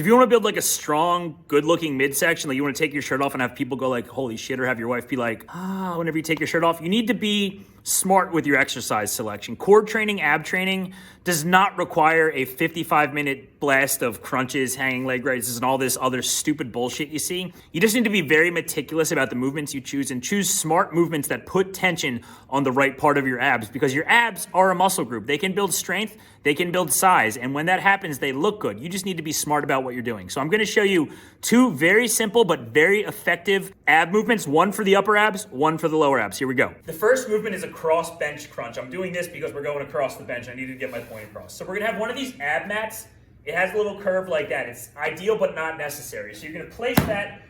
So if you want to build like a strong, good-looking midsection, like you want to take your shirt off and have people go like, holy shit, or have your wife be like, whenever you take your shirt off, you need to be smart with your exercise selection. Core training, ab training does not require a 55-minute blast of crunches, hanging leg raises, and all this other stupid bullshit you see. You just need to be very meticulous about the movements you choose and choose smart movements that put tension on the right part of your abs, because your abs are a muscle group. They can build strength, they can build size, and when that happens, they look good. You just need to be smart about what you're doing. So I'm going to show you two very simple but very effective ab movements, one for the upper abs, one for the lower abs. Here we go. The first movement is a cross bench crunch. I'm doing this because we're going across the bench. I need to get my point across. So we're going to have one of these ab mats. It has a little curve like that. It's ideal but not necessary. So you're going to place that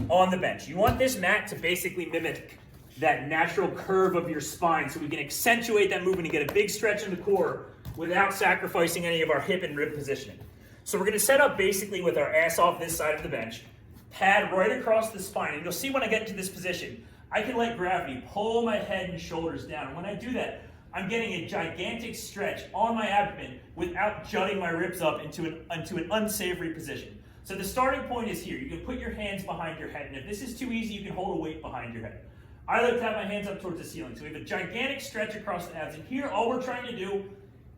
on the bench. You want this mat to basically mimic that natural curve of your spine so we can accentuate that movement and get a big stretch in the core without sacrificing any of our hip and rib positioning. So we're going to set up basically with our ass off this side of the bench, pad right across the spine, and you'll see when I get into this position, I can let gravity pull my head and shoulders down. And when I do that, I'm getting a gigantic stretch on my abdomen without jutting my ribs up into an unsavory position. So the starting point is here. You can put your hands behind your head, and if this is too easy, you can hold a weight behind your head. I like to have my hands up towards the ceiling. So we have a gigantic stretch across the abs, and here all we're trying to do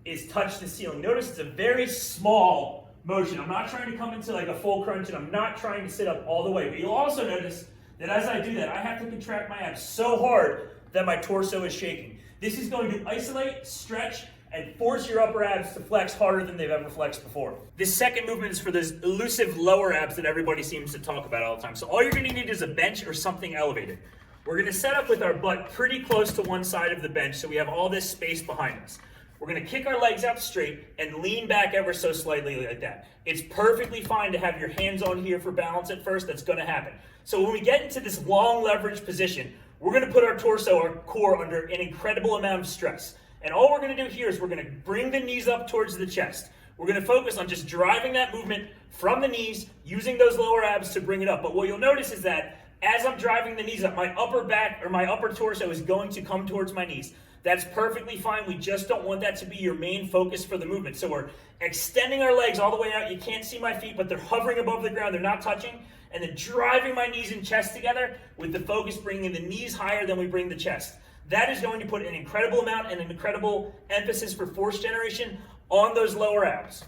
is touch the ceiling. Notice it's a very small motion. I'm not trying to come into like a full crunch, and I'm not trying to sit up all the way. But you'll also notice that as I do that, I have to contract my abs so hard that my torso is shaking. This is going to isolate, stretch, and force your upper abs to flex harder than they've ever flexed before. This second movement is for those elusive lower abs that everybody seems to talk about all the time. So all you're going to need is a bench or something elevated. We're going to set up with our butt pretty close to one side of the bench so we have all this space behind us. We're going to kick our legs out straight and lean back ever so slightly like that. It's perfectly fine to have your hands on here for balance at first. That's going to happen. So when we get into this long leverage position, we're going to put our torso, our core, under an incredible amount of stress. And all we're going to do here is we're going to bring the knees up towards the chest. We're going to focus on just driving that movement from the knees, using those lower abs to bring it up. But what you'll notice is that as I'm driving the knees up, my upper back or my upper torso is going to come towards my knees. That's perfectly fine. We just don't want that to be your main focus for the movement. So we're extending our legs all the way out. You can't see my feet, but they're hovering above the ground. They're not touching. And then driving my knees and chest together with the focus bringing the knees higher than we bring the chest. That is going to put an incredible amount and an incredible emphasis for force generation on those lower abs.